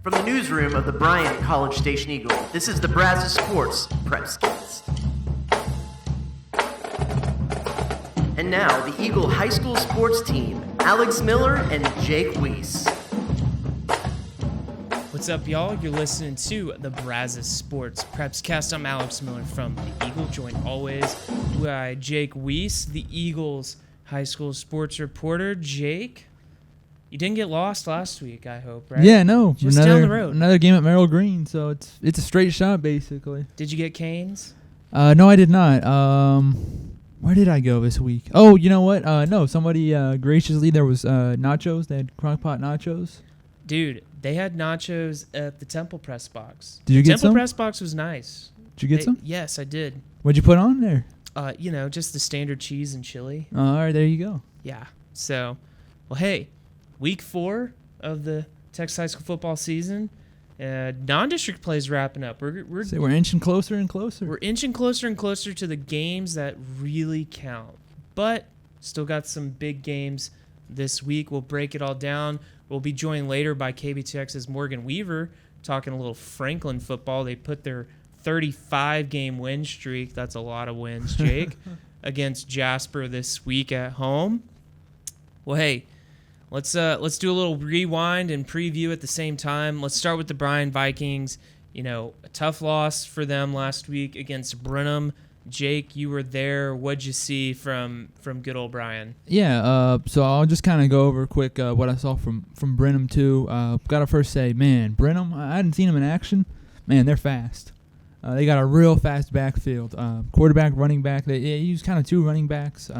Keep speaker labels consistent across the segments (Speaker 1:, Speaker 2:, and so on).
Speaker 1: From the newsroom of the Bryant College Station Eagle, this is the Brazos Sports Prepscast. And now, the Eagle High School sports team, Alex Miller and Jake Weiss.
Speaker 2: What's up, y'all? You're listening to the Brazos Sports Prepscast. I'm Alex Miller from the Eagle, joined always by Jake Weiss, the Eagles high school sports reporter. Jake, you didn't get lost last week, I hope, right?
Speaker 3: Yeah, no.
Speaker 2: Just down the road.
Speaker 3: Another game at Merrill Green, so it's a straight shot, basically.
Speaker 2: Did you get Canes?
Speaker 3: No, I did not. Where did I go this week? Oh, you know what? No, somebody graciously, there was nachos. They had crockpot nachos.
Speaker 2: Dude, they had nachos at the Temple Press Box.
Speaker 3: Did you get some?
Speaker 2: Temple Press Box was nice.
Speaker 3: Did you get some?
Speaker 2: Yes, I did.
Speaker 3: What'd you put on there?
Speaker 2: Just the standard cheese and chili.
Speaker 3: All right, there you go.
Speaker 2: Yeah. So, well, hey, week 4 of the Texas high school football season. Non-district play is wrapping up. We're
Speaker 3: inching closer and closer.
Speaker 2: We're inching closer and closer to the games that really count. But still got some big games this week. We'll break it all down. We'll be joined later by KBTX's Morgan Weaver talking a little Franklin football. They put their 35-game win streak, that's a lot of wins, Jake, against Jasper this week at home. Well, hey, let's do a little rewind and preview at the same time. Let's start with the Bryan Vikings. You know, a tough loss for them last week against Brenham. Jake, you were there. What'd you see from good old Bryan?
Speaker 3: Yeah, so I'll just kind of go over quick what I saw from Brenham too. Got to first say, man, Brenham, I hadn't seen them in action. Man, they're fast. They got a real fast backfield. Quarterback, running back. They use kind of two running backs.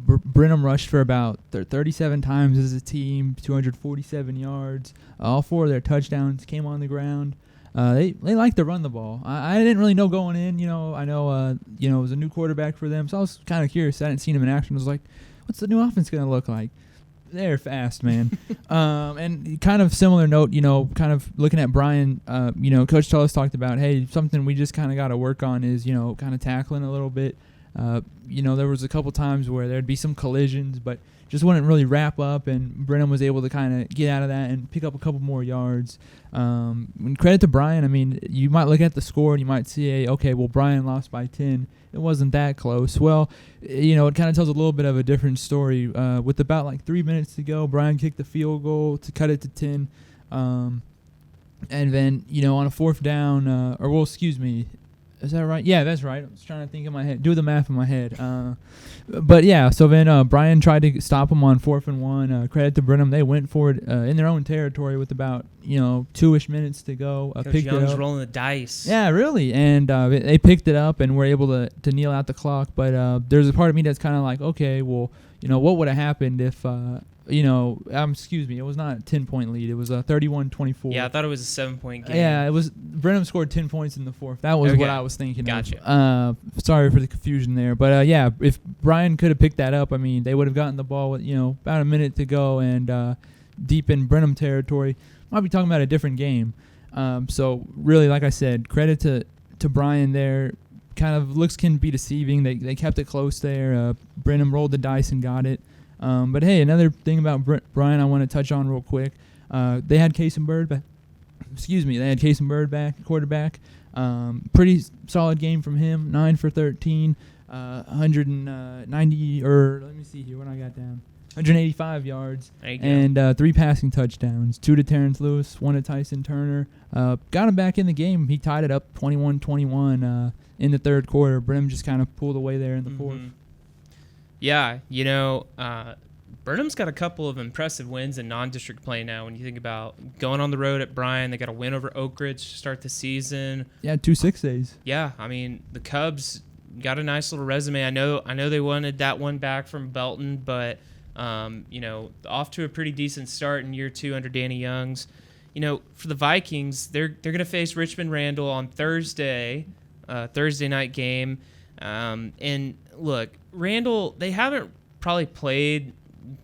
Speaker 3: Brenham rushed for about 37 times as a team, 247 yards. All 4 of their touchdowns came on the ground. They like to run the ball. I didn't really know going in. I know it was a new quarterback for them, so I was kind of curious. I hadn't seen him in action. I was like, what's the new offense going to look like? They're fast, man. And kind of similar note, kind of looking at Bryan, Coach Tullis talked about, hey, something we just kind of got to work on is, kind of tackling a little bit. There was a couple times where there'd be some collisions, but just wouldn't really wrap up, and Brenham was able to kind of get out of that and pick up a couple more yards. And credit to Bryan. I mean, you might look at the score and you might see, Bryan lost by 10. It wasn't that close. Well, it kind of tells a little bit of a different story. With about 3 minutes to go, Bryan kicked the field goal to cut it to 10. And then, on a 4th down, is that right? Yeah, that's right. I was trying to think in my head, do the math in my head. But yeah, so then Bryan tried to stop him on 4th and 1. Credit to Brenham, they went for it in their own territory with about 2-ish minutes to go.
Speaker 2: Coach Young's rolling the dice.
Speaker 3: Yeah, really, and they picked it up and were able to kneel out the clock. But there's a part of me that's kind of like, okay, well, what would have happened if it was not a 10-point lead. It was a 31-24.
Speaker 2: Yeah, I thought it was a 7-point game.
Speaker 3: Yeah, it was. Brenham scored 10 points in the 4th. That was what I was thinking.
Speaker 2: Gotcha.
Speaker 3: Sorry for the confusion there, but if Bryan could have picked that up, I mean, they would have gotten the ball with about a minute to go and deep in Brenham territory. Might be talking about a different game. So really, like I said, credit to Bryan there. Kind of looks can be deceiving. They kept it close there. Brenham rolled the dice and got it. But hey, another thing about Bryan I want to touch on real quick. They had Cason Bird back. They had Cason Bird back, quarterback. Pretty solid game from him. 9 for 13, 190 or let me see here what I got down. 185 yards and 3 passing touchdowns. 2 to Terrence Lewis, 1 to Tyson Turner. Got him back in the game. He tied it up 21-21 in the 3rd quarter. Brenham just kind of pulled away there in the 4th.
Speaker 2: Yeah, Burnham's got a couple of impressive wins in non-district play now. When you think about going on the road at Bryan, they got a win over Oak Ridge to start the season.
Speaker 3: Yeah, 2 6 days.
Speaker 2: Yeah, I mean, the Cubs got a nice little resume. I know they wanted that one back from Belton, but off to a pretty decent start in year 2 under Danny Youngs. For the Vikings, they're going to face Richmond Randall on Thursday night game. And look, Randall, they haven't played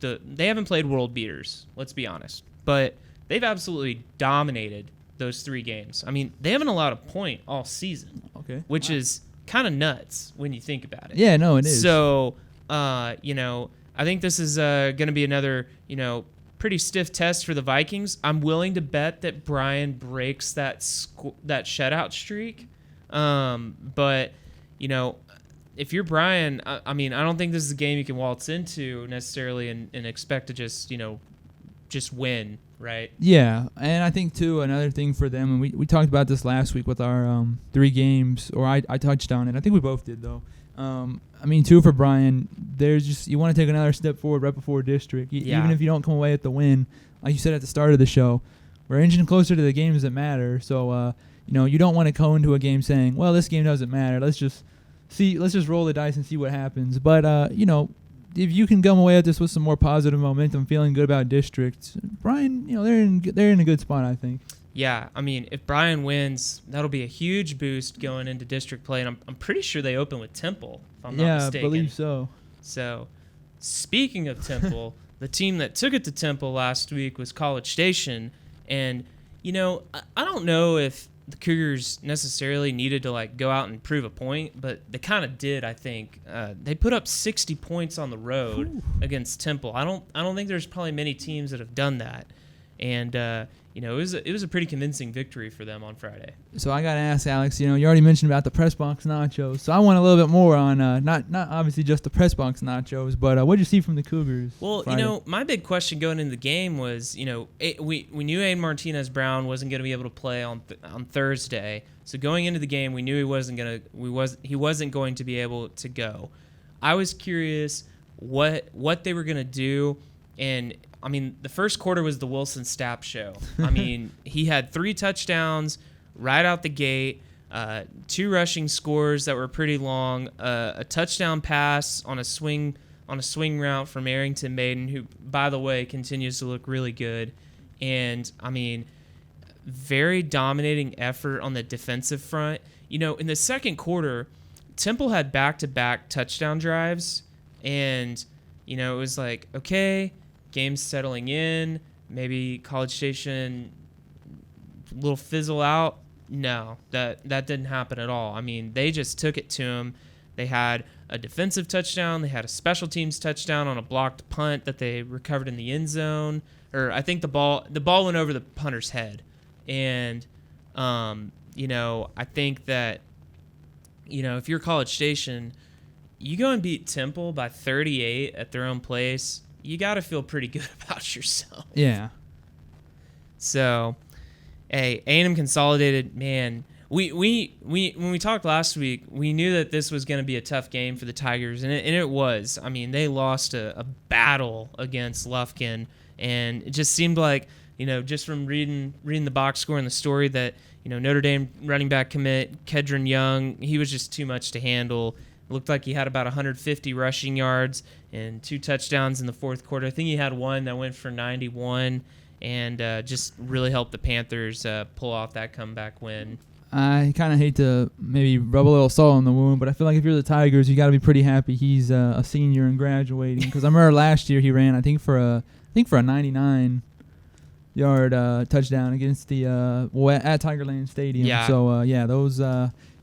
Speaker 2: world beaters, let's be honest, but they've absolutely dominated those 3 games. I mean, they haven't allowed a point all season, which is kind of nuts when you think about it.
Speaker 3: Yeah, no, it is.
Speaker 2: So, I think this is going to be another, pretty stiff test for the Vikings. I'm willing to bet that Brian breaks that shutout streak. But, if you're Brian, I mean, I don't think this is a game you can waltz into necessarily and expect to just win, right?
Speaker 3: Yeah, and I think, too, another thing for them, and we talked about this last week with our 3 games, or I touched on it. I think we both did, though. I mean, too, for Brian, there's just, you want to take another step forward right before district. Even if you don't come away with the win, like you said at the start of the show, we're inching closer to the games that matter. So, you don't want to go into a game saying, well, this game doesn't matter. Let's just roll the dice and see what happens. But, if you can come away with this with some more positive momentum, feeling good about district, Brian, they're in a good spot, I think.
Speaker 2: Yeah, I mean, if Brian wins, that'll be a huge boost going into district play, and I'm pretty sure they open with Temple, if I'm not mistaken.
Speaker 3: Yeah, I believe so.
Speaker 2: So, speaking of Temple, the team that took it to Temple last week was College Station, and, I don't know if the Cougars necessarily needed to, go out and prove a point, but they kind of did, I think. They put up 60 points on the road against Temple. I don't think there's probably many teams that have done that, and it was a pretty convincing victory for them on Friday.
Speaker 3: So I got to ask, Alex, you already mentioned about the press box nachos. So I want a little bit more on not obviously just the press box nachos, but what did you see from the Cougars?
Speaker 2: Well,
Speaker 3: Friday?
Speaker 2: My big question going into the game was, we knew Aiden Martinez-Brown wasn't going to be able to play on Thursday. So going into the game, we knew he wasn't going to be able to go. I was curious what they were going to do, and I mean, the first quarter was the Wilson Stapp show. I mean, he had 3 touchdowns right out the gate, 2 rushing scores that were pretty long, a touchdown pass on a swing route from Arrington Maiden, who, by the way, continues to look really good. And, I mean, very dominating effort on the defensive front. In the second quarter, Temple had back-to-back touchdown drives, and, it was like, okay, game's settling in, maybe College Station little fizzle out. No, that didn't happen at all. I mean, they just took it to him. They had a defensive touchdown. They had a special teams touchdown on a blocked punt that they recovered in the end zone. Or I think the ball went over the punter's head. And, I think that, if you're College Station, you go and beat Temple by 38 at their own place, you got to feel pretty good about yourself.
Speaker 3: Yeah.
Speaker 2: So, hey, A&M Consolidated, man, we when we talked last week, we knew that this was going to be a tough game for the Tigers, and it was. I mean, they lost a battle against Lufkin, and it just seemed like, just from reading the box score and the story that, Notre Dame running back commit Kedron Young, he was just too much to handle. It looked like he had about 150 rushing yards and 2 touchdowns in the fourth quarter. I think he had one that went for 91 and just really helped the Panthers pull off that comeback win.
Speaker 3: I kind of hate to maybe rub a little salt in the wound, but I feel like if you're the Tigers, you got to be pretty happy he's a senior and graduating. Because I remember last year he ran, I think for a 99-yard touchdown against the at Tigerland Stadium.
Speaker 2: Yeah.
Speaker 3: So those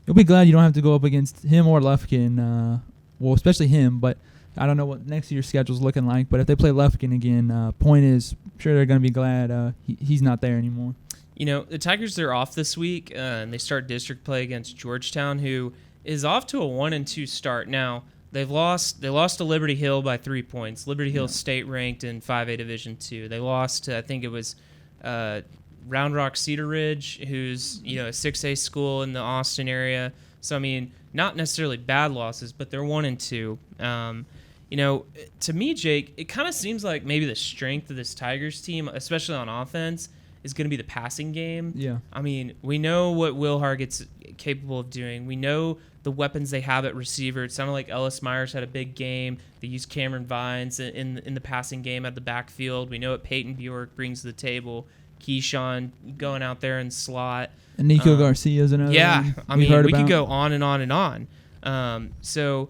Speaker 3: you'll be glad you don't have to go up against him or Lufkin. Well, especially him, but I don't know what next year's schedule's looking like. But if they play Lufkin again, point is, I'm sure they're going to be glad he's not there anymore.
Speaker 2: The Tigers are off this week, and they start district play against Georgetown, who is off to a 1-2 start. Now, they lost to Liberty Hill by 3 points. Liberty Hill state ranked in 5A Division II. They lost to, I think it was Round Rock Cedar Ridge, who's a 6A school in the Austin area. So I mean, not necessarily bad losses, but they're 1-2. To me, Jake, it kind of seems like maybe the strength of this Tigers team, especially on offense, is going to be the passing game.
Speaker 3: Yeah.
Speaker 2: I mean, we know what Will Hargett's capable of doing. We know the weapons they have at receiver. It sounded like Ellis Myers had a big game. They used Cameron Vines in the passing game at the backfield. We know what Peyton Bjork brings to the table. Keyshawn going out there in slot.
Speaker 3: And Nico Garcia's another.
Speaker 2: Yeah,
Speaker 3: one
Speaker 2: I mean, we
Speaker 3: about.
Speaker 2: could go on and on and on. So,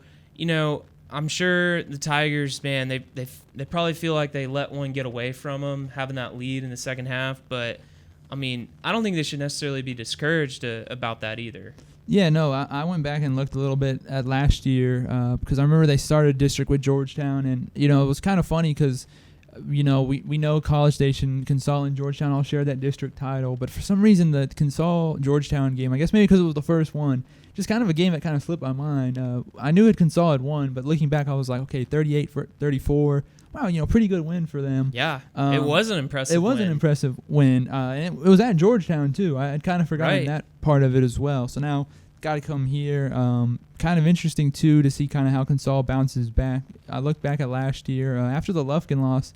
Speaker 2: I'm sure the Tigers, man, they probably feel like they let one get away from them, having that lead in the second half. But, I mean, I don't think they should necessarily be discouraged about that either.
Speaker 3: Yeah, no, I went back and looked a little bit at last year because I remember they started district with Georgetown, and it was kind of funny because we know College Station, Consol, and Georgetown all share that district title, but for some reason the Consol Georgetown game, I guess maybe because it was the first one, just kind of a game that kind of slipped my mind. I knew Consol had won, but looking back, I was like, okay, 38-34. Wow, pretty good win for them.
Speaker 2: Yeah, it was an impressive.
Speaker 3: It was an impressive win, and it was at Georgetown too. I had kind of forgotten that part of it as well. So now got to come here. Kind of interesting too to see kind of how Consol bounces back. I look back at last year after the Lufkin loss.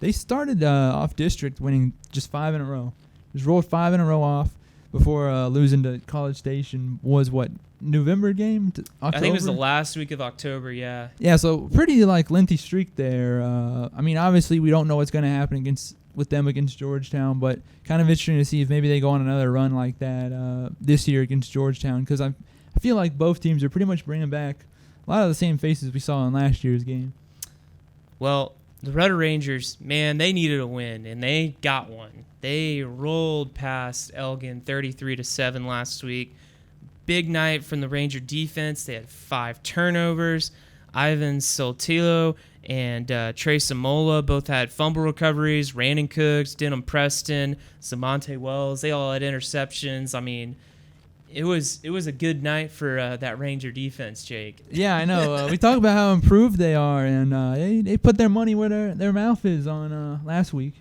Speaker 3: They started off district winning just 5 in a row. Just rolled 5 in a row off before losing to College Station. Was what, November game? October?
Speaker 2: I think it was the last week of October, yeah.
Speaker 3: Yeah, so pretty lengthy streak there. Obviously we don't know what's going to happen with them against Georgetown, but kind of interesting to see if maybe they go on another run like that this year against Georgetown, because I feel like both teams are pretty much bringing back a lot of the same faces we saw in last year's game.
Speaker 2: Well, the Rudder Rangers, man, they needed a win, and they got one. They rolled past Elgin 33-7 last week. Big night from the Ranger defense. They had 5 turnovers. Ivan Soltillo and Trey Samola both had fumble recoveries. Randon Cooks, Denham Preston, Zamonte Wells, they all had interceptions. It was a good night for that Ranger defense, Jake.
Speaker 3: Yeah, I know. We talk about how improved they are, and they put their money where their mouth is on last week.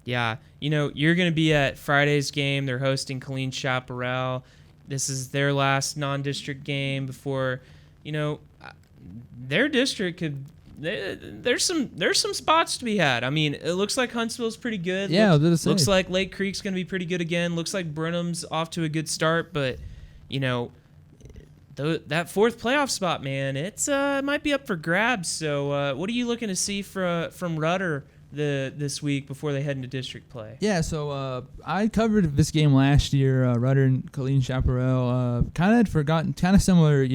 Speaker 2: Yeah, you're going to be at Friday's game. They're hosting Colleen Chaparral. This is their last non-district game before, their district could. There's some spots to be had. It looks like Huntsville's pretty good.
Speaker 3: Yeah,
Speaker 2: looks like Lake Creek's going to be pretty good again. Looks like Brenham's off to a good start, but that 4th playoff spot, man, it might be up for grabs. So, what are you looking to see from Rudder this week before they head into district play?
Speaker 3: Yeah, so I covered this game last year, Rudder and Colleen Chaparral. Kind of had forgotten, kind of similar,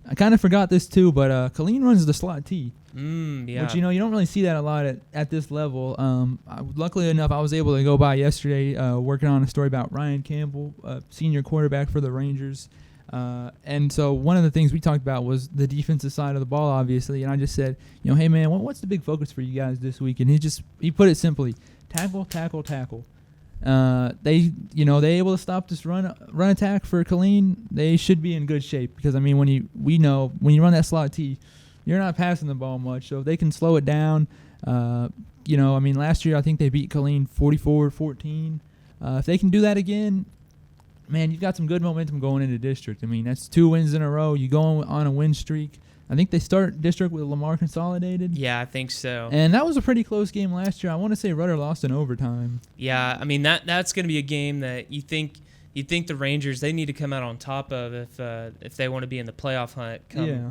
Speaker 3: I kind of forgot this too, but Colleen runs the slot T.
Speaker 2: Yeah.
Speaker 3: Which, you don't really see that a lot at this level. Luckily enough, I was able to go by yesterday working on a story about Ryan Campbell, senior quarterback for the Rangers. And so one of the things we talked about was the defensive side of the ball, obviously. And I just said, hey, man, what's the big focus for you guys this week? And he put it simply, tackle, tackle, tackle. They able to stop this run attack for Colleen. They should be in good shape because, when you run that slot T, you're not passing the ball much. So if they can slow it down, last year I think they beat Colleen 44-14. If they can do that again, man, you've got some good momentum going into district. That's 2 wins in a row. You go on a win streak. I think they start district with Lamar Consolidated.
Speaker 2: Yeah, I think so.
Speaker 3: And that was a pretty close game last year. I want to say Rudder lost in overtime.
Speaker 2: Yeah, that's going to be a game that you think the Rangers, they need to come out on top of if they want to be in the playoff hunt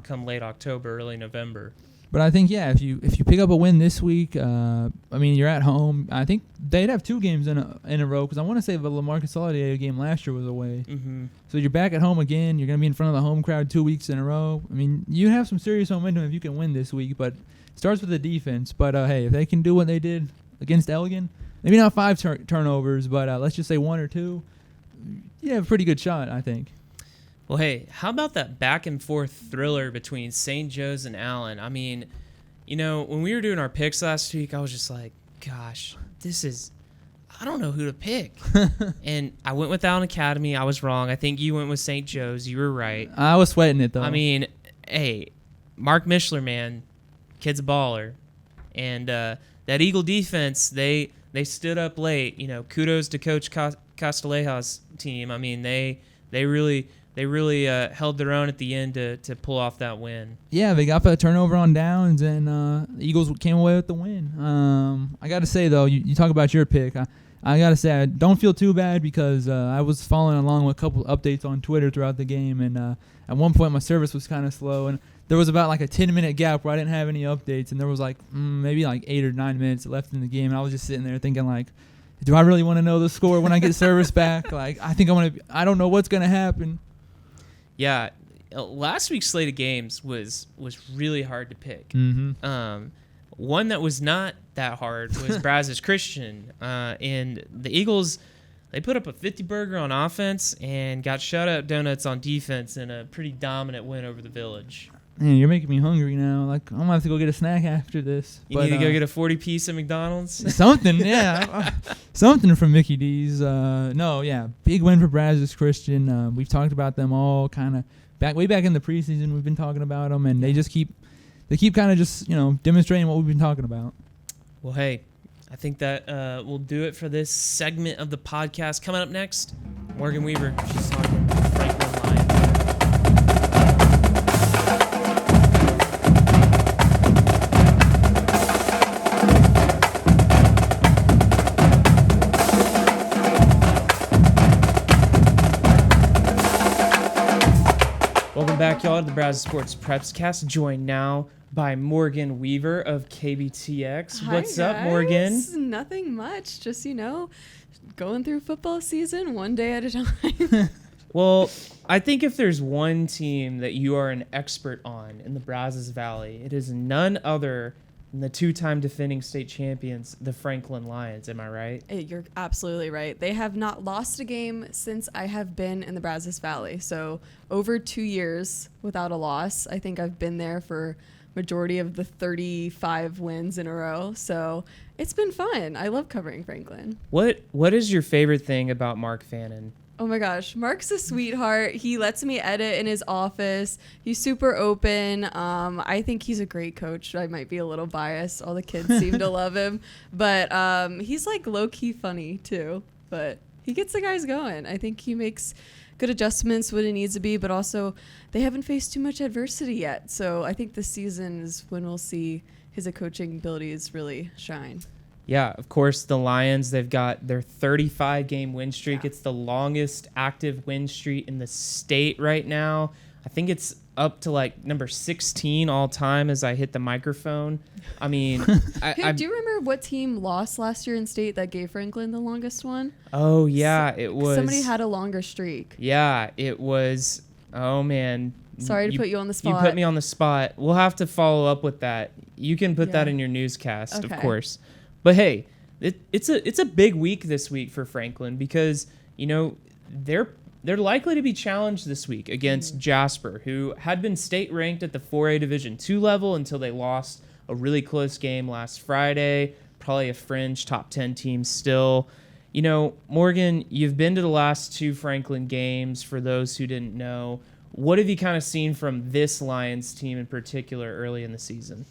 Speaker 2: come late October, early November.
Speaker 3: But I think, if you pick up a win this week, you're at home. I think they'd have 2 games in a row because I want to say the Lamar Consolidated game last year was away.
Speaker 2: Mm-hmm.
Speaker 3: So you're back at home again. You're going to be in front of the home crowd 2 weeks in a row. You have some serious momentum if you can win this week, but it starts with the defense. But, hey, if they can do what they did against Elgin, maybe not 5 turnovers, but let's just say 1 or 2, you have a pretty good shot, I think.
Speaker 2: Well, hey, how about that back-and-forth thriller between St. Joe's and Allen? When we were doing our picks last week, I was just like, gosh, I don't know who to pick. And I went with Allen Academy. I was wrong. I think you went with St. Joe's. You were right.
Speaker 3: I was sweating it, though.
Speaker 2: Hey, Mark Mishler, man, kid's a baller. And that Eagle defense, they stood up late. Kudos to Coach Castilleja's team. They really held their own at the end to pull off that win.
Speaker 3: Yeah, they got the turnover on downs, and the Eagles came away with the win. I got to say, though, you talk about your pick. I got to say, I don't feel too bad because I was following along with a couple updates on Twitter throughout the game, and at one point my service was kind of slow, and there was about a 10-minute gap where I didn't have any updates, and there was maybe 8 or 9 minutes left in the game, and I was just sitting there thinking, do I really want to know the score when I get service back? I think I don't know what's going to happen.
Speaker 2: Yeah, last week's slate of games was really hard to pick.
Speaker 3: Mm-hmm.
Speaker 2: One that was not that hard was Brazos Christian, and the Eagles, they put up a 50-burger on offense and got shutout donuts on defense in a pretty dominant win over the Village.
Speaker 3: Man, you're making me hungry now. Like, I'm gonna have to go get a snack after this.
Speaker 2: You need to go get a 40-piece at McDonald's.
Speaker 3: Something, yeah. Something from Mickey D's. No, yeah. Big win for Brazos Christian. We've talked about them all kind of way back in the preseason. We've been talking about them, and they keep kind of just, demonstrating what we've been talking about.
Speaker 2: Well, hey, I think that will do it for this segment of the podcast. Coming up next, Morgan Weaver. She's talking Franklin Lions. Welcome back, y'all, to the Brazos Sports Preps Cast, joined now by Morgan Weaver of KBTX.
Speaker 4: Hi,
Speaker 2: What's
Speaker 4: guys.
Speaker 2: up, Morgan?
Speaker 4: Nothing much. Just, going through football season one day at a time.
Speaker 2: Well, I think if there's one team that you are an expert on in the Brazos Valley, it is none other than the two-time defending state champions, the Franklin Lions. Am I right?
Speaker 4: You're absolutely right. They have not lost a game since I have been in the Brazos Valley. So over 2 years without a loss. I think I've been there for majority of the 35 wins in a row. So it's been fun. I love covering Franklin.
Speaker 2: What is your favorite thing about Mark Fannin?
Speaker 4: Oh my gosh, Mark's a sweetheart. He lets me edit in his office. He's super open. I think he's a great coach. I might be a little biased. All the kids seem to love him. But he's like low-key funny too. But he gets the guys going. I think he makes good adjustments when it needs to be, but also they haven't faced too much adversity yet. So I think this season is when we'll see his coaching abilities really shine.
Speaker 2: Yeah, of course, the Lions, they've got their 35-game win streak.
Speaker 4: Yeah.
Speaker 2: It's the longest active win streak in the state right now. I think it's up to like number 16 all time as I hit the microphone. I mean,
Speaker 4: Do you remember what team lost last year in state that gave Franklin the longest one?
Speaker 2: Oh, yeah, it was.
Speaker 4: Somebody had a longer streak.
Speaker 2: Yeah, it was. Oh, man.
Speaker 4: Sorry to put you on the spot.
Speaker 2: You put me on the spot. We'll have to follow up with that. You can put that in your newscast, of
Speaker 4: Okay.
Speaker 2: course. But hey, it's a big week this week for Franklin because they're likely to be challenged this week against Jasper, who had been state ranked at the 4A Division II level until they lost a really close game last Friday. Probably a fringe top 10 team still. Morgan, you've been to the last two Franklin games. For those who didn't know, what have you kind of seen from this Lions team in particular early in the season?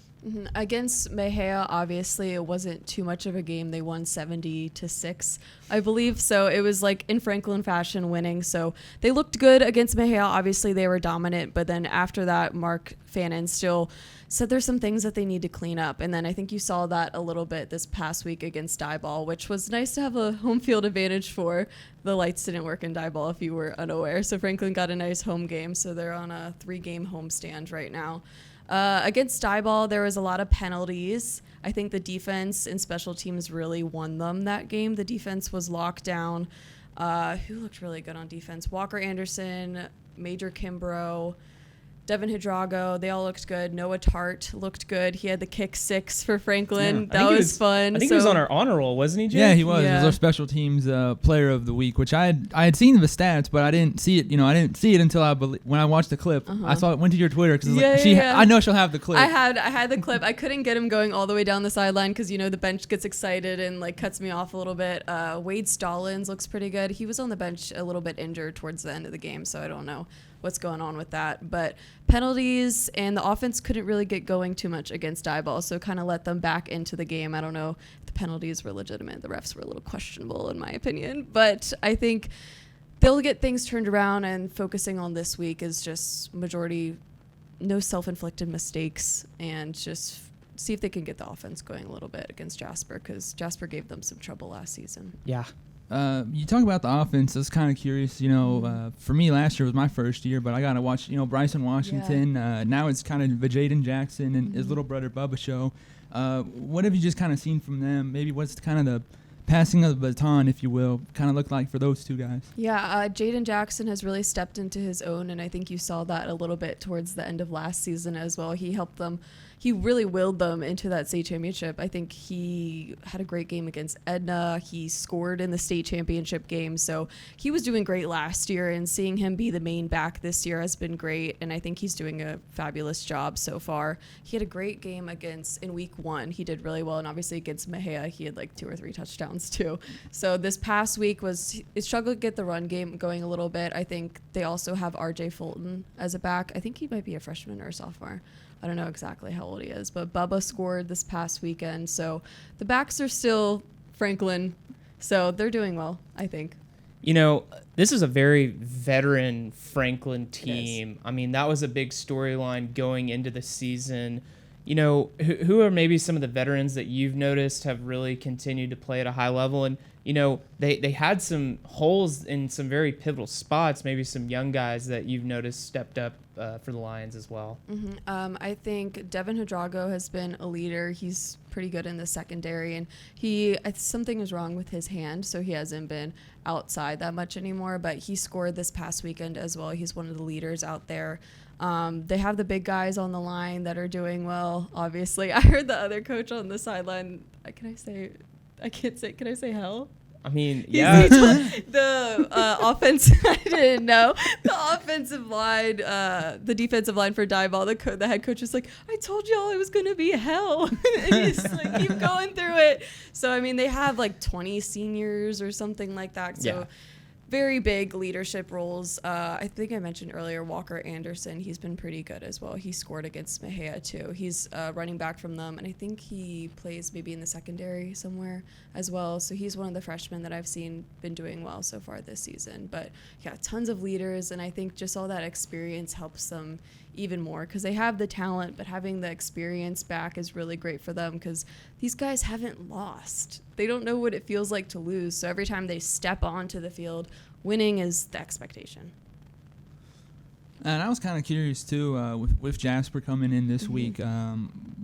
Speaker 4: Against Mejia, obviously, it wasn't too much of a game. They won 70-6, I believe. So it was like in Franklin fashion winning. So they looked good against Mejia. Obviously, they were dominant. But then after that, Mark Fannin still said there's some things that they need to clean up. And then I think you saw that a little bit this past week against Dieball, which was nice to have a home field advantage for. The lights didn't work in Dieball if you were unaware. So Franklin got a nice home game. So they're on a 3-game homestand right now. Against Dieball, there was a lot of penalties. I think the defense and special teams really won them that game. The defense was locked down. Who looked really good on defense? Walker Anderson, Major Kimbrough, Devin Hidrago, they all looked good. Noah Tart looked good. He had the kick 6 for Franklin.
Speaker 2: Yeah.
Speaker 4: That was fun.
Speaker 2: I think he was on our honor roll, wasn't he, Jay?
Speaker 3: Yeah, he was. He
Speaker 4: Yeah.
Speaker 3: was our special teams player of the week, which I had seen the stats, but I didn't see it. I didn't see it until when I watched the clip. I saw it. Went to your Twitter because I know she'll have the clip.
Speaker 4: I had the clip. I couldn't get him going all the way down the sideline because the bench gets excited and like cuts me off a little bit. Wade Stallings looks pretty good. He was on the bench a little bit injured towards the end of the game, so I don't know what's going on with that. But penalties and the offense couldn't really get going too much against Dieball, so kind of let them back into the game. I don't know if the penalties were legitimate. The refs were a little questionable in my opinion, but I think they'll get things turned around, and focusing on this week is just majority no self-inflicted mistakes and just see if they can get the offense going a little bit against Jasper, because Jasper gave them some trouble last season.
Speaker 2: Yeah.
Speaker 3: You talk about the offense. I was kind of curious. For me, last year was my first year, but I got to watch, Bryson Washington. Now it's kind of the Jaden Jackson and his little brother Bubba show. What have you just kind of seen from them? Maybe what's kind of passing of the baton, if you will, kind of look like for those two guys?
Speaker 4: Yeah, Jaden Jackson has really stepped into his own, and I think you saw that a little bit towards the end of last season as well. He helped them. He really willed them into that state championship. I think he had a great game against Edna. He scored in the state championship game. So he was doing great last year, and seeing him be the main back this year has been great. And I think he's doing a fabulous job so far. He had a great game in week 1. He did really well. And obviously against Mejia, he had like 2 or 3 touchdowns too. So this past week it struggled to get the run game going a little bit. I think they also have RJ Fulton as a back. I think he might be a freshman or a sophomore. I don't know exactly how old he is, but Bubba scored this past weekend. So the backs are still Franklin. So they're doing well, I think.
Speaker 2: This is a very veteran Franklin team. I mean, that was a big storyline going into the season. Who are maybe some of the veterans that you've noticed have really continued to play at a high level? And, they had some holes in some very pivotal spots, maybe some young guys that you've noticed stepped up for the Lions as well.
Speaker 4: Mm-hmm. I think Devin Hidrago has been a leader. He's pretty good in the secondary, and something is wrong with his hand, so he hasn't been outside that much anymore, but he scored this past weekend as well. He's one of the leaders out there. They have the big guys on the line that are doing well, obviously. I heard the other coach on the sideline. Can I say hell?
Speaker 2: I mean, yeah.
Speaker 4: The offense, I didn't know. The offensive line, the defensive line for Dieball, the head coach was like, I told y'all it was going to be hell. And he's like, keep going through it. So, I mean, they have like 20 seniors or something like that. So,
Speaker 2: yeah.
Speaker 4: Very big leadership roles. I think I mentioned earlier Walker Anderson. He's been pretty good as well. He scored against Mejia too. He's running back from them, and I think he plays maybe in the secondary somewhere as well. So he's one of the freshmen that I've seen been doing well so far this season. But yeah, tons of leaders, and I think just all that experience helps them even more because they have the talent, but having the experience back is really great for them because these guys haven't lost. They don't know what it feels like to lose. So every time they step onto the field, winning is the expectation.
Speaker 3: And I was kind of curious too, with Jasper coming in this week. I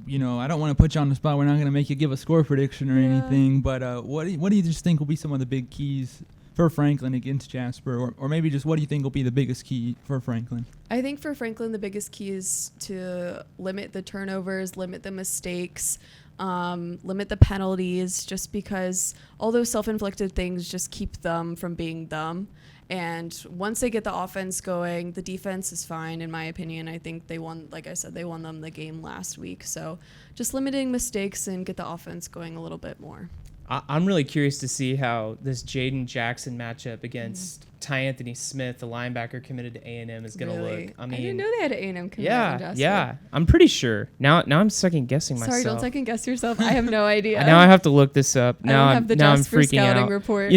Speaker 3: don't want to put you on the spot. We're not going to make you give a score prediction or anything. But what do you just think will be some of the big keys for Franklin against Jasper, or maybe just what do you think will be the biggest key for Franklin?
Speaker 4: I think for Franklin, the biggest key is to limit the turnovers, limit the mistakes, limit the penalties, just because all those self-inflicted things just keep them from being them. And once they get the offense going, the defense is fine, in my opinion. I think they won, like I said, they won them the game last week. So just limiting mistakes and get the offense going a little bit more.
Speaker 2: I'm really curious to see how this Jaden Jackson matchup against Ty Anthony Smith, the linebacker committed to A&M, is going to look. I
Speaker 4: didn't know they had an A&M commitment.
Speaker 2: Yeah. I'm pretty sure. Now I'm second guessing myself.
Speaker 4: Sorry, don't second guess yourself. I have no idea.
Speaker 2: Now I have to look this up. Now
Speaker 4: I don't have the
Speaker 2: I'm
Speaker 4: Jasper
Speaker 2: freaking
Speaker 4: scouting
Speaker 2: out.
Speaker 4: report.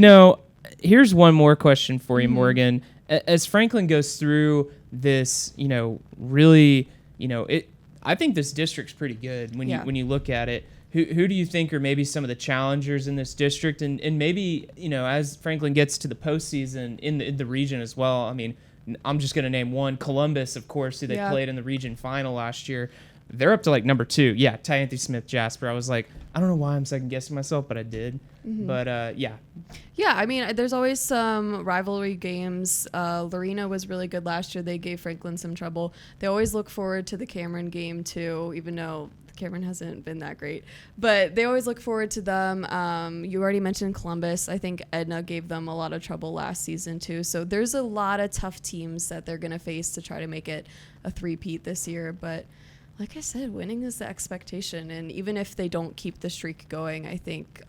Speaker 2: Here's one more question for you, Morgan. As Franklin goes through this, really, I think this district's pretty good when you look at it. Who do you think are maybe some of the challengers in this district? And maybe, as Franklin gets to the postseason in the region as well, I mean, I'm just going to name one. Columbus, of course, who they played in the region final last year. They're up to like number 2. Yeah, Ty Anthony Smith, Jasper. I was like, I don't know why I'm second guessing myself, but I did. But yeah.
Speaker 4: Yeah, I mean, there's always some rivalry games. Lorena was really good last year. They gave Franklin some trouble. They always look forward to the Cameron game too, even though Cameron hasn't been that great. But they always look forward to them. You already mentioned Columbus. I think Edna gave them a lot of trouble last season too. So there's a lot of tough teams that they're going to face to try to make it a three-peat this year. But like I said, winning is the expectation. And even if they don't keep the streak going, I think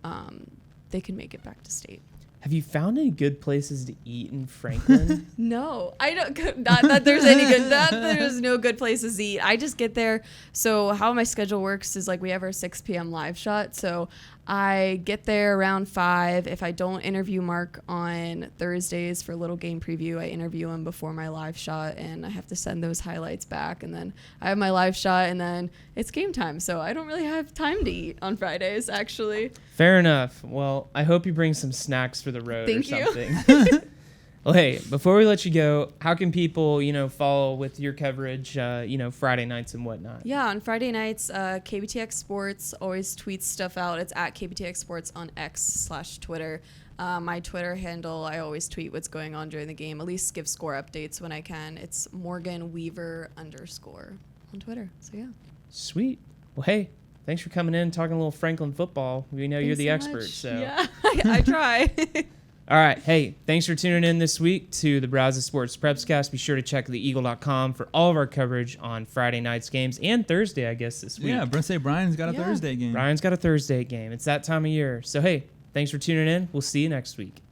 Speaker 4: they can make it back to state.
Speaker 2: Have you found any good places to eat in Franklin?
Speaker 4: No, I don't. Not that there's any good. Not that there's no good places to eat. I just get there. So how my schedule works is like we have our 6 p.m. live shot. So I get there around 5. If I don't interview Mark on Thursdays for Little Game Preview, I interview him before my live shot, and I have to send those highlights back. And then I have my live shot, and then it's game time. So I don't really have time to eat on Fridays, actually.
Speaker 2: Fair enough. Well, I hope you bring some snacks for the road or something. Well, hey, before we let you go, how can people, follow with your coverage, Friday nights and whatnot?
Speaker 4: Yeah, on Friday nights, KBTX Sports always tweets stuff out. It's at KBTX Sports on X/Twitter. My Twitter handle, I always tweet what's going on during the game. At least give score updates when I can. It's _Weaver_ on Twitter. So yeah.
Speaker 2: Sweet. Well, hey, thanks for coming in and talking a little Franklin football. We know you're the
Speaker 4: Thanks so
Speaker 2: expert.
Speaker 4: much.
Speaker 2: So
Speaker 4: Yeah, I try.
Speaker 2: All right. Hey, thanks for tuning in this week to the Brazos Sports Prepscast. Be sure to check theeagle.com for all of our coverage on Friday night's games and Thursday, I guess, this week.
Speaker 3: Yeah, Brian's got a Thursday game.
Speaker 2: Brian's got a Thursday game. It's that time of year. So, hey, thanks for tuning in. We'll see you next week.